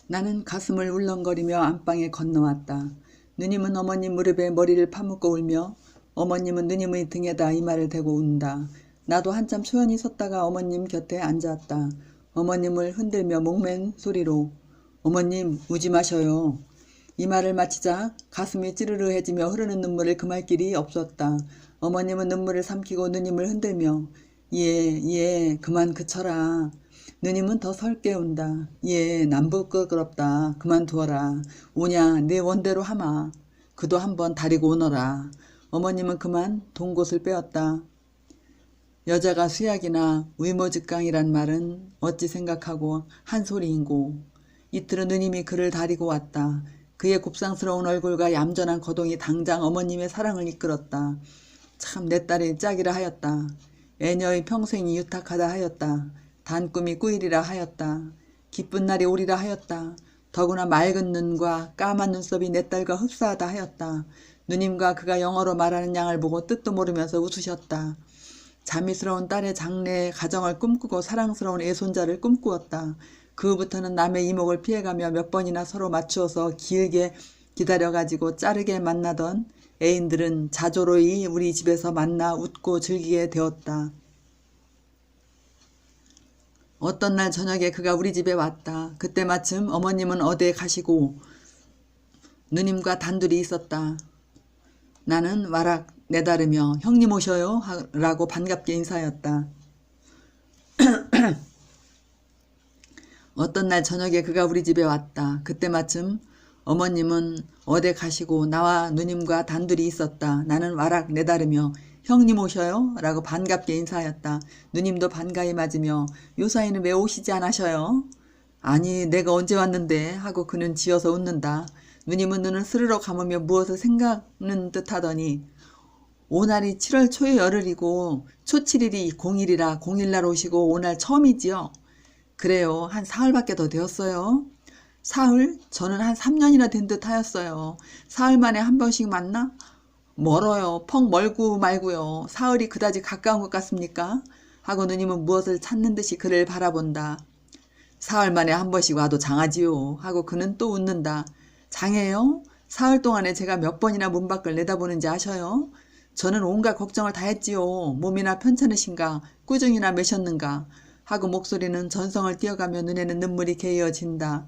나는 가슴을 울렁거리며 안방에 건너왔다. 누님은 어머님 무릎에 머리를 파묻고 울며 어머님은 누님의 등에다 이마를 대고 운다. 나도 한참 소연히 섰다가 어머님 곁에 앉았다. 어머님을 흔들며 목맨 소리로 어머님 우지 마셔요. 이 말을 마치자 가슴이 찌르르해지며 흐르는 눈물을 금할 길이 없었다. 어머님은 눈물을 삼키고 누님을 흔들며 예 그만 그쳐라. 누님은 더 설게 운다. 예 남 부끄럽다. 그만 두어라. 오냐 내 원대로 하마. 그도 한번 다리고 오너라. 어머님은 그만 동곳을 빼었다. 여자가 수약이나 위모즉강이란 말은 어찌 생각하고 한 소리인고. 이틀은 누님이 그를 다리고 왔다. 그의 곱상스러운 얼굴과 얌전한 거동이 당장 어머님의 사랑을 이끌었다. 참 내 딸이 짝이라 하였다. 애녀의 평생이 유탁하다 하였다. 단꿈이 꾸이리라 하였다. 기쁜 날이 오리라 하였다. 더구나 맑은 눈과 까만 눈썹이 내 딸과 흡사하다 하였다. 누님과 그가 영어로 말하는 양을 보고 뜻도 모르면서 웃으셨다. 자미스러운 딸의 장래 가정을 꿈꾸고 사랑스러운 애손자를 꿈꾸었다. 그 후부터는 남의 이목을 피해가며 몇 번이나 서로 맞추어서 길게 기다려가지고 짜르게 만나던 애인들은 자조로이 우리 집에서 만나 웃고 즐기게 되었다. 어떤 날 저녁에 그가 우리 집에 왔다. 그때 마침 어머님은 어디에 가시고 누님과 단둘이 있었다. 나는 와락 내다르며 형님 오셔요 라고 반갑게 인사하였다. 어떤 날 저녁에 그가 우리 집에 왔다. 그때 마침 어머님은 어디 가시고 나와 누님과 단둘이 있었다. 나는 와락 내다르며 형님 오셔요? 라고 반갑게 인사하였다. 누님도 반가이 맞으며 요사이는 왜 오시지 않으셔요? 아니 내가 언제 왔는데 하고 그는 지어서 웃는다. 누님은 눈을 스르르 감으며 무엇을 생각는 듯 하더니 오날이 7월 초의 열흘이고 초7일이 공일이라 공일날 오시고 오날 처음이지요. 그래요. 한 사흘밖에 더 되었어요. 사흘? 저는 한 3년이나 된 듯 하였어요. 사흘 만에 한 번씩 만나? 멀어요. 펑 멀고 말고요. 사흘이 그다지 가까운 것 같습니까? 하고 누님은 무엇을 찾는 듯이 그를 바라본다. 사흘 만에 한 번씩 와도 장하지요. 하고 그는 또 웃는다. 장해요? 사흘 동안에 제가 몇 번이나 문 밖을 내다보는지 아셔요? 저는 온갖 걱정을 다 했지요. 몸이나 편찮으신가? 꾸중이나 매셨는가? 하고 목소리는 전성을 띄어가며 눈에는 눈물이 개이어진다.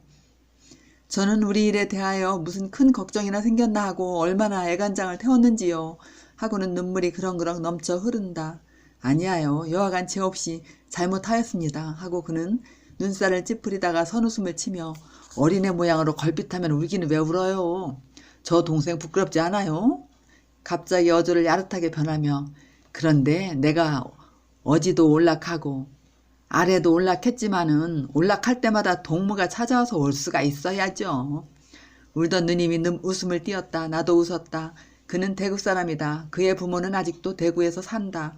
저는 우리 일에 대하여 무슨 큰 걱정이나 생겼나 하고 얼마나 애간장을 태웠는지요. 하고는 눈물이 그렁그렁 넘쳐 흐른다. 아니야요. 여하간 죄 없이 잘못하였습니다. 하고 그는 눈살을 찌푸리다가 선웃음을 치며 어린애 모양으로 걸핏하면 울기는 왜 울어요? 저 동생 부끄럽지 않아요? 갑자기 어조를 야릇하게 변하며 그런데 내가 어지도 올락하고 아래도 올락했지만은 올락할 때마다 동무가 찾아와서 올 수가 있어야죠. 울던 누님이 웃음을 띄었다. 나도 웃었다. 그는 대구 사람이다. 그의 부모는 아직도 대구에서 산다.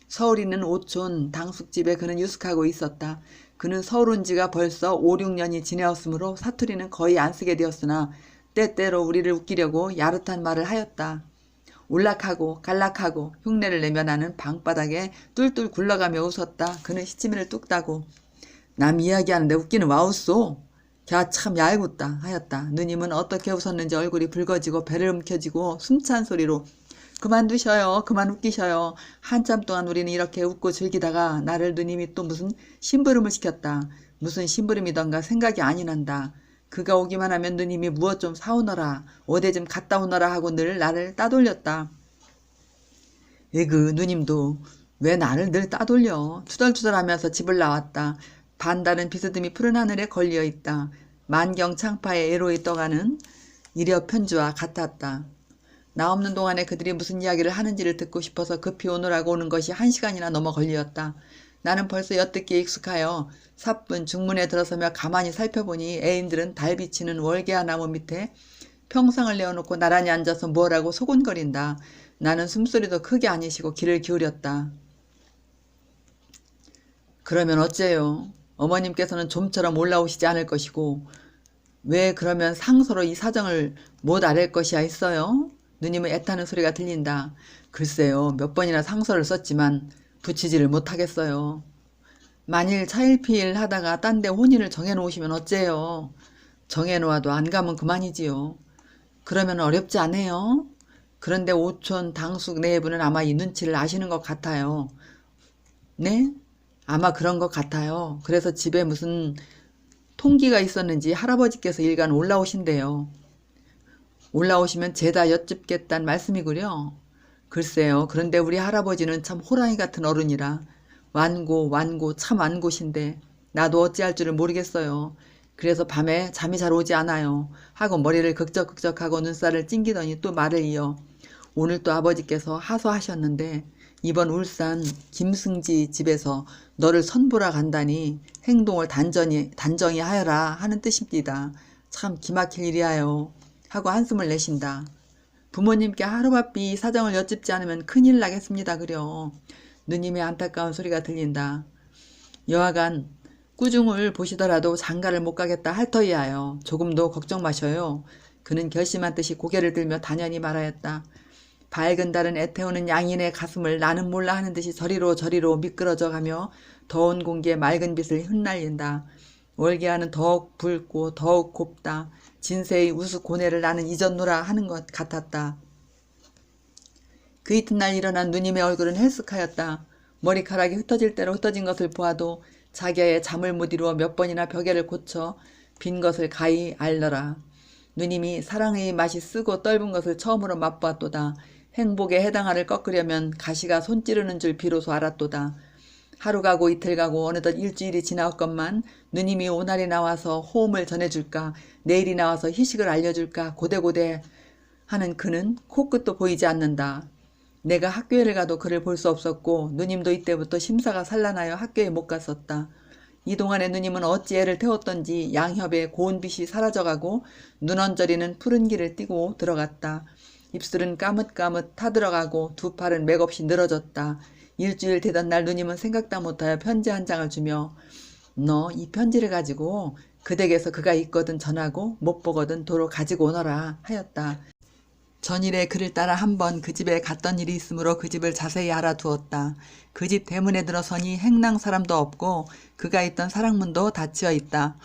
서울에 있는 오촌 당숙집에 그는 유숙하고 있었다. 그는 서울 온 지가 벌써 5, 6년이 지내었으므로 사투리는 거의 안 쓰게 되었으나 때때로 우리를 웃기려고 야릇한 말을 하였다. 올락하고 갈락하고 흉내를 내며 나는 방바닥에 뚫뚫 굴러가며 웃었다. 그는 시치미를 뚝 따고 남 이야기하는데 웃기는 와우쏘. 야 참 얄궂다 하였다. 누님은 어떻게 웃었는지 얼굴이 붉어지고 배를 움켜쥐고 숨찬 소리로 그만두셔요. 그만 웃기셔요. 한참 동안 우리는 이렇게 웃고 즐기다가 나를 누님이 또 무슨 심부름을 시켰다. 무슨 심부름이던가 생각이 아니 난다. 그가 오기만 하면 누님이 무엇 좀 사오너라. 어디 좀 갔다 오너라 하고 늘 나를 따돌렸다. 에그 누님도 왜 나를 늘 따돌려. 투덜투덜하면서 집을 나왔다. 반달은 비스듬히 푸른 하늘에 걸려있다. 만경창파에 애로이 떠가는 이려 편주와 같았다. 나 없는 동안에 그들이 무슨 이야기를 하는지를 듣고 싶어서 급히 오느라고 오는 것이 1시간이나 넘어 걸렸다. 나는 벌써 엿듣기에 익숙하여 사뿐 중문에 들어서며 가만히 살펴보니 애인들은 달 비치는 월계화 나무 밑에 평상을 내어놓고 나란히 앉아서 뭐라고 소곤거린다. 나는 숨소리도 크게 아니시고 귀를 기울였다. 그러면 어째요? 어머님께서는 좀처럼 올라오시지 않을 것이고 왜 그러면 상서로 이 사정을 못 아랠 것이야 했어요? 누님의 애타는 소리가 들린다. 글쎄요. 몇 번이나 상서를 썼지만 붙이지를 못하겠어요. 만일 차일피일 하다가 딴 데 혼인을 정해놓으시면 어째요? 정해놓아도 안 가면 그만이지요. 그러면 어렵지 않아요? 그런데 오촌 당숙 내부는 아마 이 눈치를 아시는 것 같아요. 네? 아마 그런 것 같아요. 그래서 집에 무슨 통기가 있었는지 할아버지께서 일간 올라오신대요. 올라오시면 죄다 여쭙겠단 말씀이구려. 글쎄요. 그런데 우리 할아버지는 참 호랑이 같은 어른이라 완고 참 완고신데 나도 어찌할 줄을 모르겠어요. 그래서 밤에 잠이 잘 오지 않아요. 하고 머리를 극적극적하고 눈살을 찡기더니 또 말을 이어 오늘 또 아버지께서 하소하셨는데 이번 울산 김승지 집에서 너를 선보라 간다니 행동을 단정히 하여라 하는 뜻입니다. 참 기막힐 일이야요. 하고 한숨을 내쉰다. 부모님께 하루바삐 사정을 여쭙지 않으면 큰일 나겠습니다. 그려. 누님의 안타까운 소리가 들린다. 여하간 꾸중을 보시더라도 장가를 못 가겠다 할 터이하여 조금도 걱정 마셔요. 그는 결심한 듯이 고개를 들며 단연히 말하였다. 밝은 달은 애태우는 양인의 가슴을 나는 몰라 하는 듯이 저리로 미끄러져 가며 더운 공기에 맑은 빛을 흩날린다. 월계하는 더욱 붉고 더욱 곱다. 진세의 우스 고뇌를 나는 잊었노라 하는 것 같았다. 그 이튿날 일어난 누님의 얼굴은 헬쓱하였다. 머리카락이 흩어질 대로 흩어진 것을 보아도 자기의 잠을 못 이루어 몇 번이나 벽에를 고쳐 빈 것을 가히 알더라. 누님이 사랑의 맛이 쓰고 떫은 것을 처음으로 맛보았도다. 행복에 해당하를 꺾으려면 가시가 손 찌르는 줄 비로소 알았도다. 하루 가고 이틀 가고 어느덧 일주일이 지나왔건만 누님이 오날이 나와서 호음을 전해줄까 내일이 나와서 희식을 알려줄까 고대고대 하는 그는 코끝도 보이지 않는다. 내가 학교에를 가도 그를 볼 수 없었고 누님도 이때부터 심사가 산란하여 학교에 못 갔었다. 이 동안에 누님은 어찌 애를 태웠던지 양협의 고운 빛이 사라져가고 눈언저리는 푸른 길을 띠고 들어갔다. 입술은 까뭇까뭇 타들어가고 두 팔은 맥없이 늘어졌다. 일주일 되던 날 누님은 생각도 못하여 편지 한 장을 주며 너 이 편지를 가지고 그 댁에서 그가 있거든 전하고 못 보거든 도로 가지고 오너라 하였다. 전일에 그를 따라 한 번 그 집에 갔던 일이 있으므로 그 집을 자세히 알아두었다. 그 집 대문에 들어서니 행랑 사람도 없고 그가 있던 사랑문도 닫혀 있다.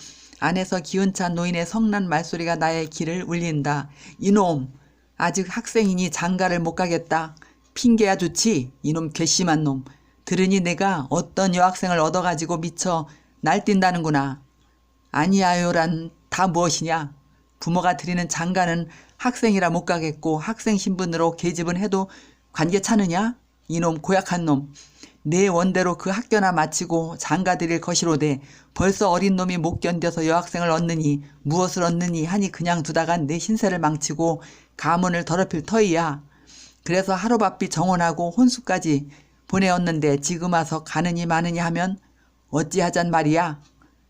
안에서 기운찬 노인의 성난 말소리가 나의 귀를 울린다. 이놈! 아직 학생이니 장가를 못 가겠다. 핑계야 좋지? 이놈 괘씸한 놈. 들으니 내가 어떤 여학생을 얻어가지고 미쳐 날뛴다는구나. 아니야요란 다 무엇이냐? 부모가 드리는 장가는 학생이라 못 가겠고 학생 신분으로 계집은 해도 관계 차느냐? 이놈 고약한 놈. 내 원대로 그 학교나 마치고 장가 드릴 것이로되 벌써 어린 놈이 못 견뎌서 여학생을 얻느니 무엇을 얻느니 하니 그냥 두다가 내 신세를 망치고 가문을 더럽힐 터이야. 그래서 하루바삐 정혼하고 혼수까지 보내었는데 지금 와서 가느니 마느니 하면 어찌하잔 말이야.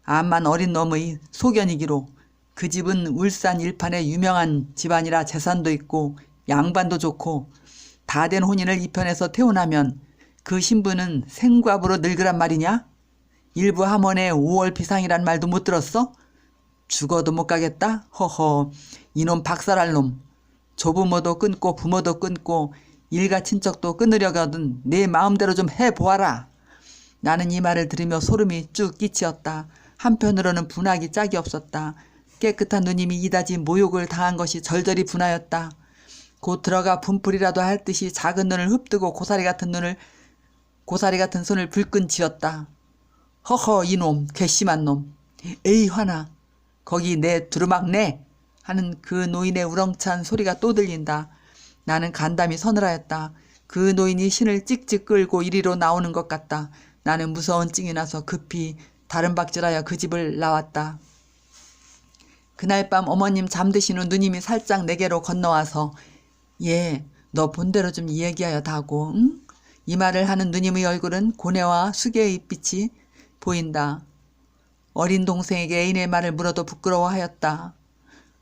암만 어린 놈의 소견이기로 그 집은 울산 일판의 유명한 집안이라 재산도 있고 양반도 좋고 다 된 혼인을 이편에서 태어나면 그 신부는 생과부로 늙으란 말이냐? 일부 함원에 5월 비상이란 말도 못 들었어? 죽어도 못 가겠다? 허허, 이놈 박살할 놈. 조부모도 끊고 부모도 끊고 일가 친척도 끊으려거든 내 마음대로 좀 해보아라. 나는 이 말을 들으며 소름이 쭉 끼치었다. 한편으로는 분하기 짝이 없었다. 깨끗한 누님이 이다지 모욕을 당한 것이 절절히 분하였다. 곧 들어가 분풀이라도 할 듯이 작은 눈을 흡뜨고 고사리 같은 손을 불끈 쥐었다. 허허 이놈 괘씸한 놈. 에이 화나. 거기 내 두루막 내 하는 그 노인의 우렁찬 소리가 또 들린다. 나는 간담이 서늘하였다. 그 노인이 신을 찍찍 끌고 이리로 나오는 것 같다. 나는 무서운 찡이 나서 급히 다른 박질하여 그 집을 나왔다. 그날 밤 어머님 잠드신 후 누님이 살짝 내게로 건너와서 예, 너 본대로 좀 이야기하여 다고, 응? 이 말을 하는 누님의 얼굴은 고뇌와 수개의 빛이 보인다. 어린 동생에게 애인의 말을 물어도 부끄러워하였다.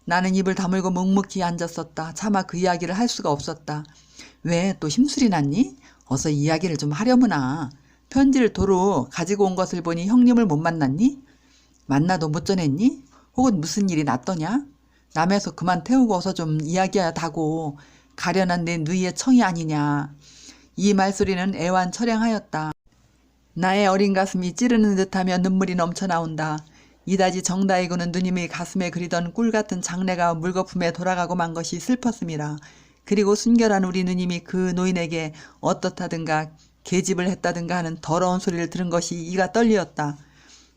나는 입을 다물고 묵묵히 앉았었다. 차마 그 이야기를 할 수가 없었다. 왜 또 힘술이 났니? 어서 이야기를 좀 하려무나. 편지를 도로 가지고 온 것을 보니 형님을 못 만났니? 만나도 못 전했니? 혹은 무슨 일이 났더냐? 남에서 그만 태우고 어서 좀 이야기해야 다고. 가련한 내 누이의 청이 아니냐. 이 말소리는 애완처량하였다. 나의 어린 가슴이 찌르는 듯하며 눈물이 넘쳐 나온다. 이다지 정다이고는 누님의 가슴에 그리던 꿀같은 장래가 물거품에 돌아가고 만 것이 슬펐음이라. 그리고 순결한 우리 누님이 그 노인에게 어떻다든가 계집을 했다든가 하는 더러운 소리를 들은 것이 이가 떨리었다.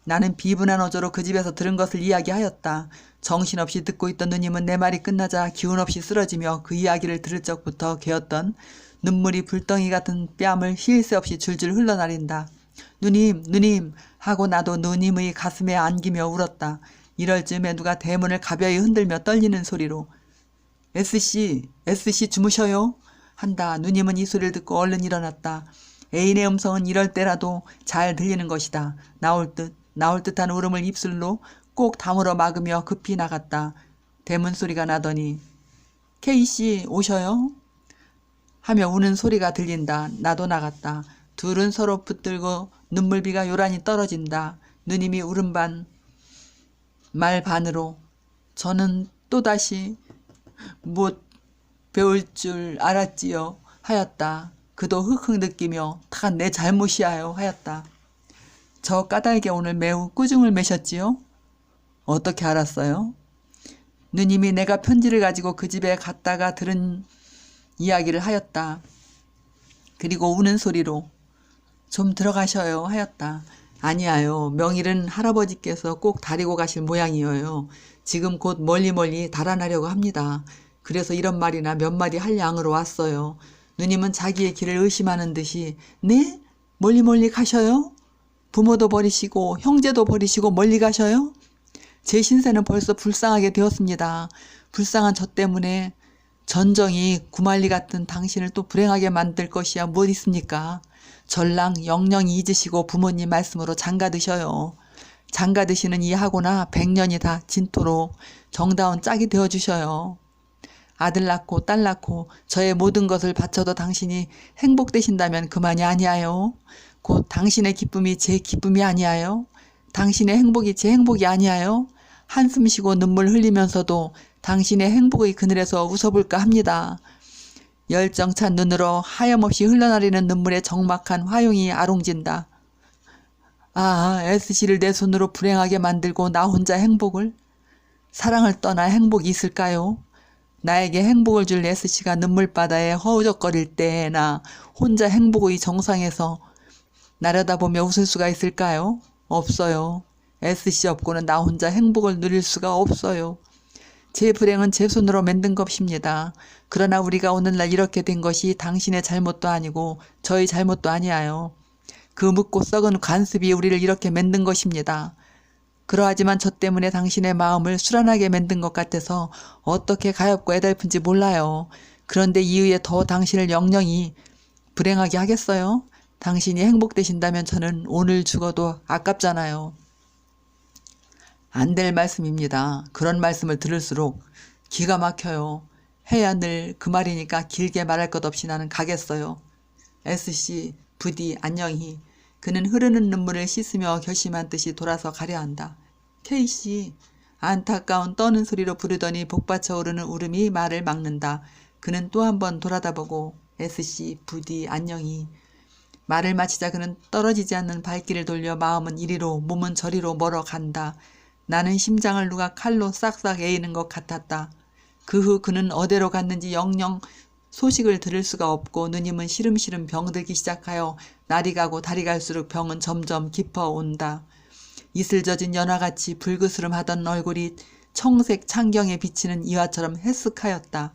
나는 비분한 어조로 그 집에서 들은 것을 이야기하였다. 정신없이 듣고 있던 누님은 내 말이 끝나자 기운없이 쓰러지며 그 이야기를 들을 적부터 개었던 눈물이 불덩이 같은 뺨을 쉴 새 없이 줄줄 흘러내린다. 누님, 누님 하고 나도 누님의 가슴에 안기며 울었다. 이럴 즈음에 누가 대문을 가벼이 흔들며 떨리는 소리로 S씨 주무셔요? 한다. 누님은 이 소리를 듣고 얼른 일어났다. 애인의 음성은 이럴 때라도 잘 들리는 것이다. 나올 듯한 울음을 입술로 꼭 다물어 막으며 급히 나갔다. 대문 소리가 나더니 K씨 오셔요? 하며 우는 소리가 들린다. 나도 나갔다. 둘은 서로 붙들고 눈물비가 요란히 떨어진다. 누님이 울음 반, 말 반으로 저는 또다시 못 배울 줄 알았지요 하였다. 그도 흑흑 느끼며 다 내 잘못이야요 하였다. 저 까닭에 오늘 매우 꾸중을 매셨지요? 어떻게 알았어요? 누님이 내가 편지를 가지고 그 집에 갔다가 들은 이야기를 하였다. 그리고 우는 소리로 좀 들어가셔요 하였다. 아니야요. 명일은 할아버지께서 꼭 다리고 가실 모양이에요. 지금 곧 멀리 달아나려고 합니다. 그래서 이런 말이나 몇 마디 할 양으로 왔어요. 누님은 자기의 길을 의심하는 듯이 네? 멀리 가셔요? 부모도 버리시고 형제도 버리시고 멀리 가셔요? 제 신세는 벌써 불쌍하게 되었습니다. 불쌍한 저 때문에 전정이 구말리 같은 당신을 또 불행하게 만들 것이야 무엇 있습니까? 전랑 영영이 잊으시고 부모님 말씀으로 장가 드셔요. 장가 드시는 이 하고나 100년이 다 진토록 정다운 짝이 되어주셔요. 아들 낳고 딸 낳고 저의 모든 것을 바쳐도 당신이 행복되신다면 그만이 아니하요. 곧 당신의 기쁨이 제 기쁨이 아니하요. 당신의 행복이 제 행복이 아니하요. 한숨 쉬고 눈물 흘리면서도 당신의 행복의 그늘에서 웃어볼까 합니다. 열정찬 눈으로 하염없이 흘러내리는 눈물에 적막한 화용이 아롱진다. 아, S씨를 내 손으로 불행하게 만들고 나 혼자 행복을? 사랑을 떠나 행복이 있을까요? 나에게 행복을 줄 S씨가 눈물바다에 허우적거릴 때 나 혼자 행복의 정상에서 나려다보며 웃을 수가 있을까요? 없어요. S씨 없고는 나 혼자 행복을 누릴 수가 없어요. 제 불행은 제 손으로 만든 것입니다. 그러나 우리가 오늘날 이렇게 된 것이 당신의 잘못도 아니고 저의 잘못도 아니에요. 그 묻고 썩은 관습이 우리를 이렇게 만든 것입니다. 그러하지만 저 때문에 당신의 마음을 수란하게 만든 것 같아서 어떻게 가엾고 애달픈지 몰라요. 그런데 이후에 더 당신을 영영이 불행하게 하겠어요? 당신이 행복되신다면 저는 오늘 죽어도 아깝잖아요. 안 될 말씀입니다. 그런 말씀을 들을수록 기가 막혀요. 해야 늘 그 말이니까 길게 말할 것 없이 나는 가겠어요. S씨, 부디 안녕히. 그는 흐르는 눈물을 씻으며 결심한 듯이 돌아서 가려 한다. K씨, 안타까운 떠는 소리로 부르더니 복받쳐 오르는 울음이 말을 막는다. 그는 또 한 번 돌아다보고 S씨, 부디 안녕히. 말을 마치자 그는 떨어지지 않는 발길을 돌려 마음은 이리로 몸은 저리로 멀어간다. 나는 심장을 누가 칼로 싹싹 에이는 것 같았다. 그 후 그는 어디로 갔는지 영영 소식을 들을 수가 없고 누님은 시름시름 병들기 시작하여 날이 가고 달이 갈수록 병은 점점 깊어온다. 이슬 젖은 연화같이 불그스름하던 얼굴이 청색 창경에 비치는 이화처럼 해쓱하였다.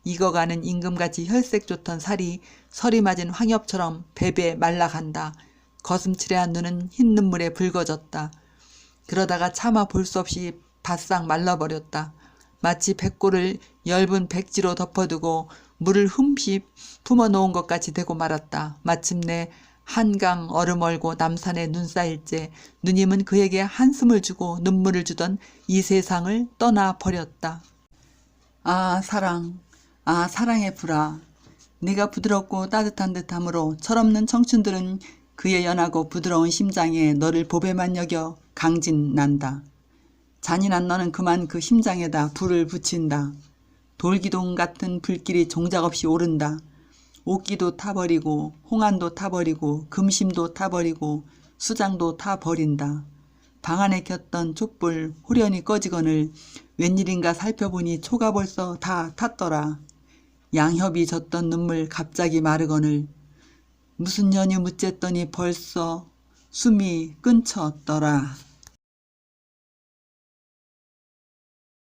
익어가는 임금같이 혈색 좋던 살이 설이 맞은 황엽처럼 베베 말라간다. 거슴츠레한 눈은 흰 눈물에 붉어졌다. 그러다가 차마 볼 수 없이 바싹 말라버렸다. 마치 백골을 엷은 백지로 덮어두고 물을 흠시 품어놓은 것 같이 되고 말았다. 마침내 한강 얼음 얼고 남산에 눈 쌓일째 누님은 그에게 한숨을 주고 눈물을 주던 이 세상을 떠나버렸다. 아 사랑, 아 사랑의 불아. 네가 부드럽고 따뜻한 듯함으로 철없는 청춘들은 그의 연하고 부드러운 심장에 너를 보배만 여겨 강진난다. 잔인한 너는 그만 그 심장에다 불을 붙인다. 돌기둥 같은 불길이 종작없이 오른다. 옥기도 타버리고 홍안도 타버리고 금심도 타버리고 수장도 타버린다. 방 안에 켰던 촛불 호련히 꺼지거늘 웬일인가 살펴보니 초가 벌써 다 탔더라. 양협이 젖던 눈물 갑자기 마르거늘 무슨 년이 묻쨌더니 벌써 숨이 끊쳤더라.